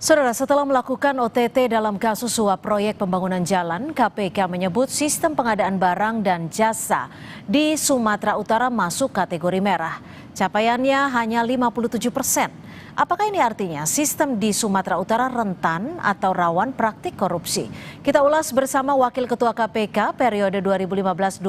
Saudara, setelah melakukan OTT dalam kasus suap proyek pembangunan jalan, KPK menyebut sistem pengadaan barang dan jasa di Sumatera Utara masuk kategori merah. Capaiannya hanya 57%. Apakah ini artinya sistem di Sumatera Utara rentan atau rawan praktik korupsi? Kita ulas bersama Wakil Ketua KPK periode 2015-2019,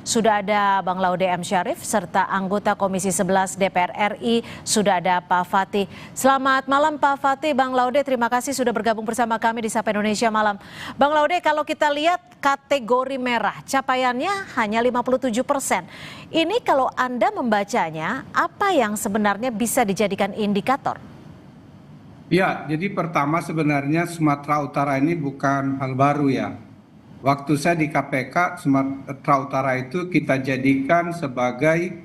sudah ada Bang Laude M. Syarif, serta anggota Komisi 11 DPR RI, sudah ada Pak Fatih. Selamat malam Pak Fatih. Bang Laude, terima kasih sudah bergabung bersama kami di Sapa Indonesia Malam. Bang Laude, kalau kita lihat kategori merah, capaiannya hanya 57%. Ini kalau Anda membacanya, apa yang sebenarnya bisa dijadikan indikator? Ya, jadi pertama sebenarnya Sumatera Utara ini bukan hal baru ya. Waktu saya di KPK, Sumatera Utara itu kita jadikan sebagai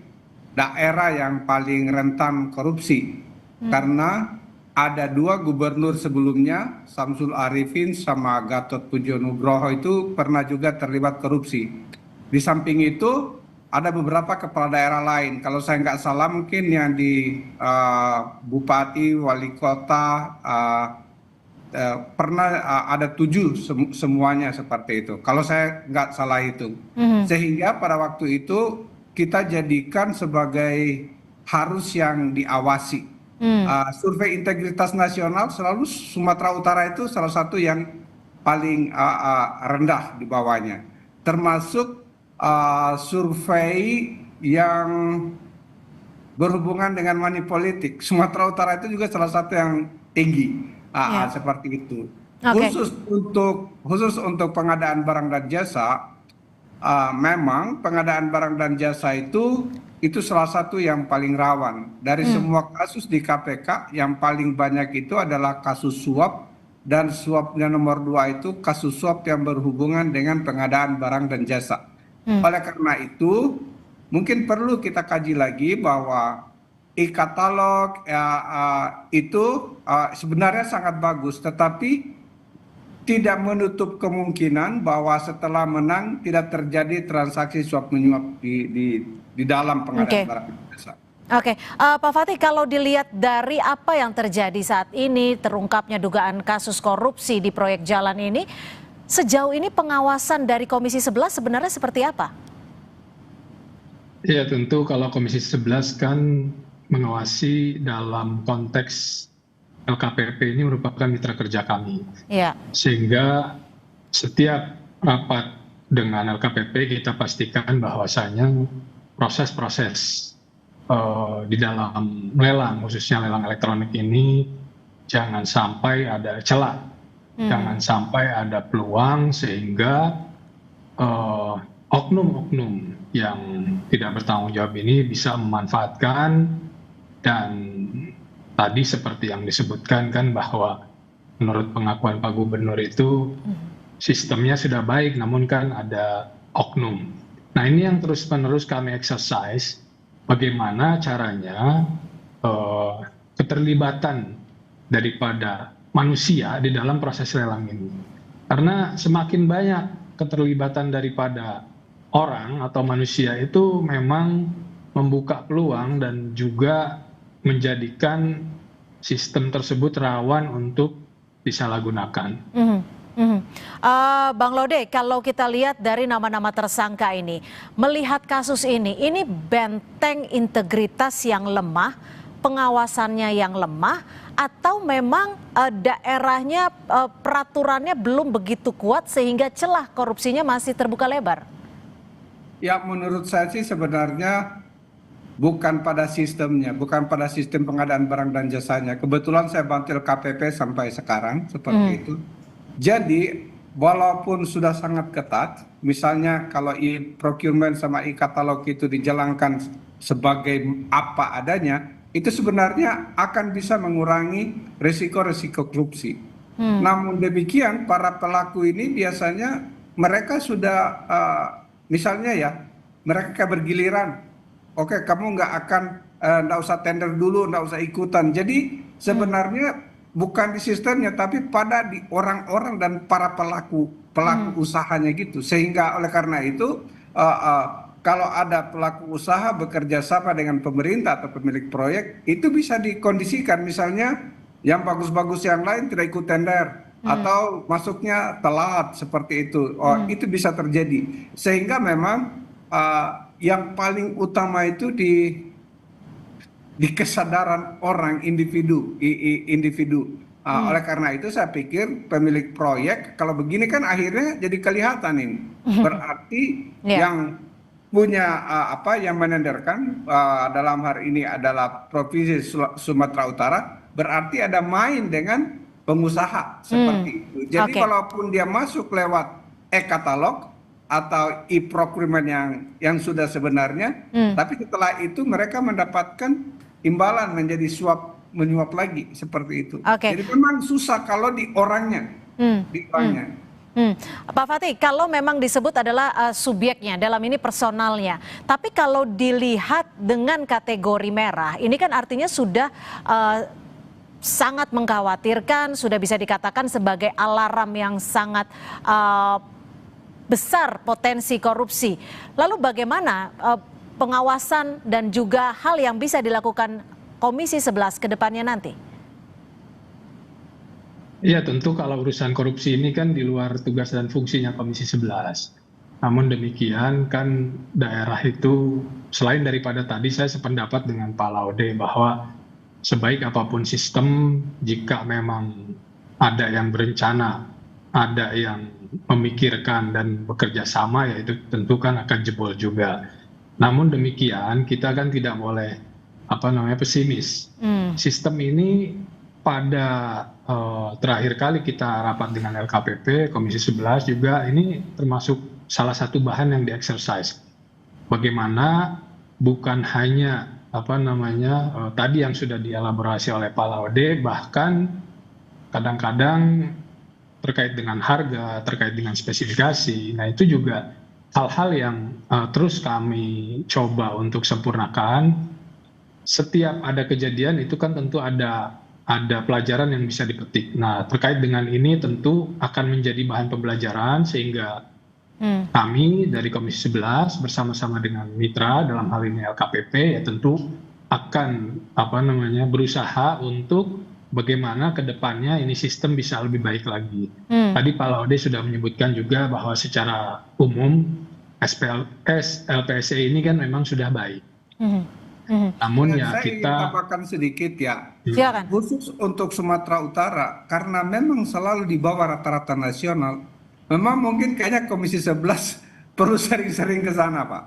daerah yang paling rentan korupsi. Karena ada dua gubernur sebelumnya, Samsul Arifin sama Gatot Pujo Nugroho itu pernah juga terlibat korupsi. Di samping itu ada beberapa kepala daerah lain. Kalau saya nggak salah mungkin yang di bupati, wali kota, pernah ada 7 semuanya seperti itu. Kalau saya nggak salah itu. Sehingga pada waktu itu kita jadikan sebagai harus yang diawasi. Survei integritas nasional selalu Sumatera Utara itu salah satu yang paling rendah di bawahnya. Termasuk survei yang berhubungan dengan money politik. Sumatera Utara itu juga salah satu yang tinggi, seperti itu. Khusus untuk pengadaan barang dan jasa, memang pengadaan barang dan jasa itu salah satu yang paling rawan. Dari semua kasus di KPK, yang paling banyak itu adalah kasus suap, dan suapnya nomor 2 itu kasus suap yang berhubungan dengan pengadaan barang dan jasa. Oleh karena itu, mungkin perlu kita kaji lagi bahwa e-katalog itu sebenarnya sangat bagus, tetapi tidak menutup kemungkinan bahwa setelah menang tidak terjadi transaksi suap menyuap di dalam pengadaan barang dan jasa. Oke, Pak Fatih, kalau dilihat dari apa yang terjadi saat ini, terungkapnya dugaan kasus korupsi di proyek jalan ini, sejauh ini pengawasan dari Komisi 11 sebenarnya seperti apa? Ya, tentu kalau Komisi 11 kan mengawasi dalam konteks LKPP ini merupakan mitra kerja kami. Ya. Sehingga setiap rapat dengan LKPP kita pastikan bahwasanya proses-proses di dalam lelang, khususnya lelang elektronik ini, jangan sampai ada celah. Jangan sampai ada peluang sehingga oknum-oknum yang tidak bertanggung jawab ini bisa memanfaatkan. Dan tadi seperti yang disebutkan kan bahwa menurut pengakuan Pak Gubernur itu sistemnya sudah baik, namun kan ada oknum. Nah, ini yang terus-menerus kami exercise, bagaimana caranya keterlibatan daripada manusia di dalam proses lelang ini. Karena semakin banyak keterlibatan daripada orang atau manusia itu memang membuka peluang dan juga menjadikan sistem tersebut rawan untuk disalahgunakan. Bang Laude, kalau kita lihat dari nama-nama tersangka ini, melihat kasus ini benteng integritas yang lemah, pengawasannya yang lemah, atau memang daerahnya peraturannya belum begitu kuat sehingga celah korupsinya masih terbuka lebar? Ya, menurut saya sih sebenarnya bukan pada sistemnya, bukan pada sistem pengadaan barang dan jasanya. Kebetulan saya bantil KPP sampai sekarang seperti itu. Jadi walaupun sudah sangat ketat, misalnya kalau e-procurement sama e-katalog itu dijalankan sebagai apa adanya, itu sebenarnya akan bisa mengurangi risiko-risiko korupsi. Namun demikian, para pelaku ini biasanya mereka sudah misalnya ya, mereka bergiliran. Oke, kamu nggak usah tender dulu, nggak usah ikutan. Jadi sebenarnya bukan di sistemnya, tapi pada di orang-orang dan para pelaku usahanya gitu. Sehingga oleh karena itu kalau ada pelaku usaha bekerja sama dengan pemerintah atau pemilik proyek, itu bisa dikondisikan. Misalnya yang bagus-bagus yang lain tidak ikut tender atau masuknya telat seperti itu. Oh, itu bisa terjadi. Sehingga memang yang paling utama itu di kesadaran orang individu. Oleh karena itu saya pikir pemilik proyek kalau begini kan akhirnya jadi kelihatan ini. Berarti yang punya yang menenderkan dalam hari ini adalah Provinsi Sumatera Utara, berarti ada main dengan pengusaha seperti itu. Jadi kalaupun dia masuk lewat e-katalog atau e-procurement yang sudah sebenarnya, tapi setelah itu mereka mendapatkan imbalan menjadi suap menyuap lagi seperti itu. Jadi memang susah kalau di orangnya. Pak Fatih, kalau memang disebut adalah subyeknya, dalam ini personalnya, tapi kalau dilihat dengan kategori merah, ini kan artinya sudah sangat mengkhawatirkan, sudah bisa dikatakan sebagai alarm yang sangat besar potensi korupsi. Lalu bagaimana pengawasan dan juga hal yang bisa dilakukan Komisi 11 ke depannya nanti? Ya tentu kalau urusan korupsi ini kan di luar tugas dan fungsinya Komisi 11. Namun demikian kan daerah itu selain daripada tadi saya sependapat dengan Pak Laude bahwa sebaik apapun sistem jika memang ada yang berencana, ada yang memikirkan dan bekerja sama ya itu tentu kan akan jebol juga. Namun demikian kita kan tidak boleh pesimis. Sistem ini pada terakhir kali kita rapat dengan LKPP, Komisi 11 juga ini termasuk salah satu bahan yang di-exercise. Bagaimana bukan hanya tadi yang sudah dielaborasi oleh Pak Laude, bahkan kadang-kadang terkait dengan harga, terkait dengan spesifikasi. Nah itu juga hal-hal yang terus kami coba untuk sempurnakan. Setiap ada kejadian itu kan tentu ada pelajaran yang bisa dipetik. Nah terkait dengan ini tentu akan menjadi bahan pembelajaran sehingga kami dari Komisi 11 bersama-sama dengan mitra dalam hal ini LKPP ya tentu akan berusaha untuk bagaimana ke depannya ini sistem bisa lebih baik lagi. Tadi Pak Laude sudah menyebutkan juga bahwa secara umum LPSE ini kan memang sudah baik. Namun ya saya ingin kita tambahkan sedikit ya. Silakan. Khusus untuk Sumatera Utara karena memang selalu di bawah rata-rata nasional. Memang mungkin kayaknya Komisi 11 perlu sering-sering ke sana, Pak.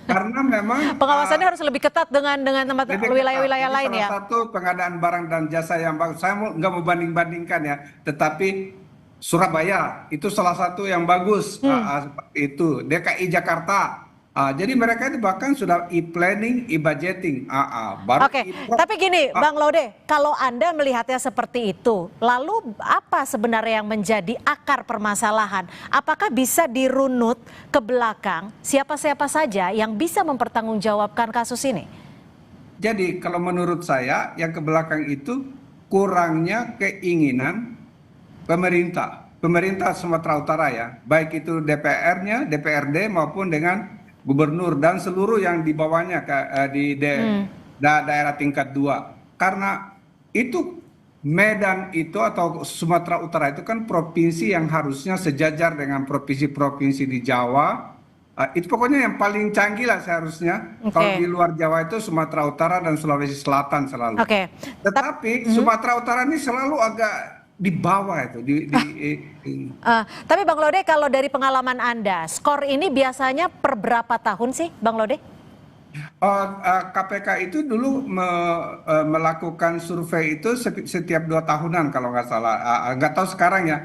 Karena memang pengawasannya harus lebih ketat dengan tempat wilayah-wilayah lain ya. Salah satu pengadaan barang dan jasa yang bagus. Saya nggak mau banding-bandingkan ya, tetapi Surabaya itu salah satu yang bagus seperti itu. DKI Jakarta. Jadi mereka itu bahkan sudah e-planning, e-budgeting. Tapi gini Bang Laude, kalau Anda melihatnya seperti itu, lalu apa sebenarnya yang menjadi akar permasalahan? Apakah bisa dirunut ke belakang siapa-siapa saja yang bisa mempertanggungjawabkan kasus ini? Jadi kalau menurut saya yang ke belakang itu kurangnya keinginan pemerintah Sumatera Utara ya, baik itu DPR-nya, DPRD maupun dengan gubernur dan seluruh yang di bawahnya di daerah tingkat 2. Karena itu Medan itu atau Sumatera Utara itu kan provinsi yang harusnya sejajar dengan provinsi-provinsi di Jawa. Itu pokoknya yang paling canggih lah seharusnya. Kalau di luar Jawa itu Sumatera Utara dan Sulawesi Selatan selalu. Tetapi Sumatera Utara ini selalu agak di bawah itu. Tapi Bang Laude, kalau dari pengalaman Anda, skor ini biasanya per berapa tahun sih, Bang Laude? KPK itu dulu melakukan survei itu setiap 2 tahunan kalau nggak salah. Nggak tahu sekarang ya.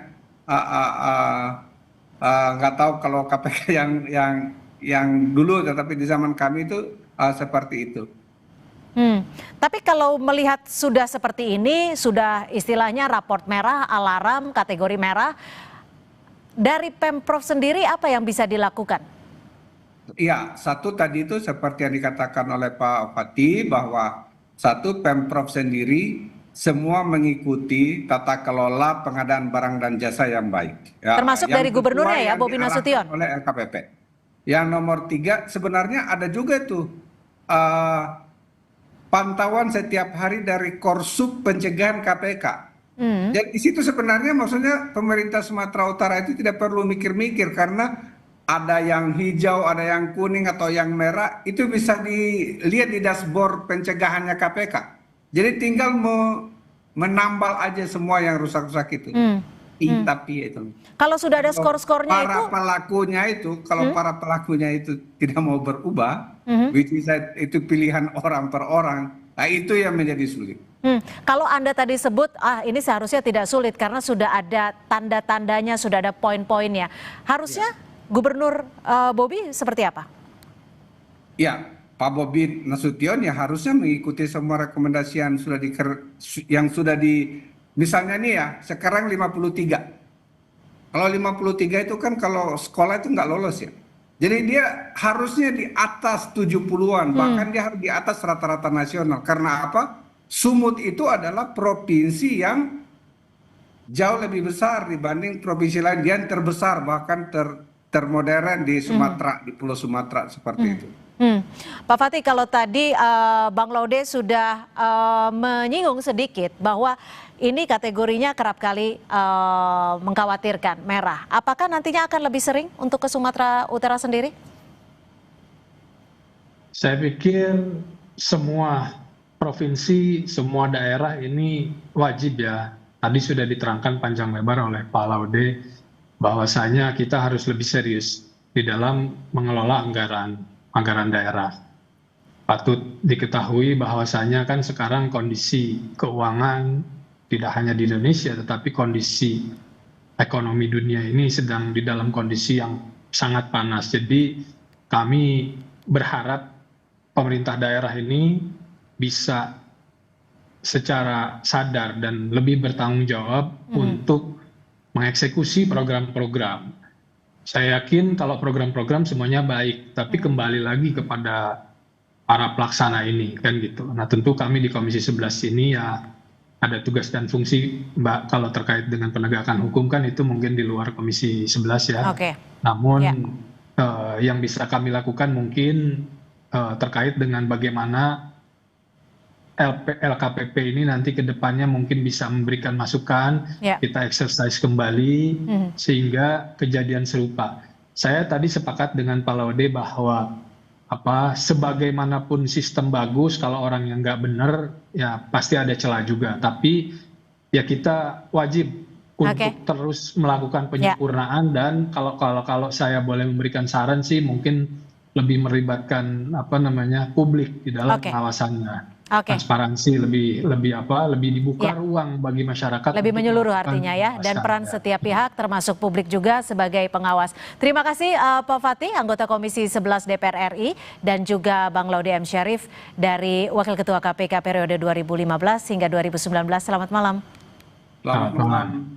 Nggak tahu kalau KPK yang dulu, tetapi di zaman kami itu seperti itu. Tapi kalau melihat sudah seperti ini, sudah istilahnya raport merah, alarm, kategori merah, dari Pemprov sendiri apa yang bisa dilakukan? Iya, satu tadi itu seperti yang dikatakan oleh Pak Fatih bahwa satu Pemprov sendiri semua mengikuti tata kelola pengadaan barang dan jasa yang baik. Ya, termasuk dari gubernurnya ya, Bobi Nasution. Oleh LKPP. Yang nomor 3 sebenarnya ada juga tuh pantauan setiap hari dari Korsub Pencegahan KPK. Dan di situ sebenarnya maksudnya pemerintah Sumatera Utara itu tidak perlu mikir-mikir karena ada yang hijau, ada yang kuning atau yang merah, itu bisa dilihat di dashboard pencegahannya KPK. Jadi tinggal menambal aja semua yang rusak-rusak itu. Tapi itu. Kalau sudah ada skor-skornya itu, kalau para pelakunya itu tidak mau berubah, which is itu pilihan orang per orang, nah itu yang menjadi sulit. Kalau Anda tadi sebut, ini seharusnya tidak sulit karena sudah ada tanda-tandanya, sudah ada poin-poinnya. Harusnya Gubernur Bobi seperti apa? Ya, Pak Bobi Nasution ya harusnya mengikuti semua rekomendasi yang sudah misalnya nih ya, sekarang 53. Kalau 53 itu kan kalau sekolah itu nggak lolos ya. Jadi dia harusnya di atas 70-an, bahkan dia harus di atas rata-rata nasional. Karena apa? Sumut itu adalah provinsi yang jauh lebih besar dibanding provinsi lain. Dia yang terbesar, bahkan termodern di Sumatera, di Pulau Sumatera seperti itu. Pak Fatih, kalau tadi Bang Laude sudah menyinggung sedikit bahwa ini kategorinya kerap kali mengkhawatirkan, merah. Apakah nantinya akan lebih sering untuk ke Sumatera Utara sendiri? Saya pikir semua provinsi, semua daerah ini wajib ya. Tadi sudah diterangkan panjang lebar oleh Pak Laude bahwasanya kita harus lebih serius di dalam mengelola anggaran daerah. Patut diketahui bahwasanya kan sekarang kondisi keuangan tidak hanya di Indonesia tetapi kondisi ekonomi dunia ini sedang di dalam kondisi yang sangat panas. Jadi kami berharap pemerintah daerah ini bisa secara sadar dan lebih bertanggung jawab untuk mengeksekusi program-program. Saya yakin kalau program-program semuanya baik, tapi kembali lagi kepada para pelaksana ini kan gitu. Nah tentu kami di Komisi 11 ini ya ada tugas dan fungsi, Mbak, kalau terkait dengan penegakan hukum kan itu mungkin di luar Komisi 11 ya. Namun yang bisa kami lakukan mungkin terkait dengan bagaimana LKPP ini nanti ke depannya mungkin bisa memberikan masukan, kita exercise kembali sehingga kejadian serupa. Saya tadi sepakat dengan Pak Laude bahwa sebagaimanapun sistem bagus, kalau orang yang nggak benar ya pasti ada celah juga. Tapi ya kita wajib untuk terus melakukan penyempurnaan dan kalau saya boleh memberikan saran sih mungkin lebih melibatkan publik di dalam pengawasannya. Transparansi lebih dibuka ruang bagi masyarakat. Lebih menyeluruh artinya ya, dan peran setiap pihak termasuk publik juga sebagai pengawas. Terima kasih Pak Fatih, anggota Komisi 11 DPR RI, dan juga Bang Laude M. Syarif dari Wakil Ketua KPK periode 2015 hingga 2019. Selamat malam. Selamat malam.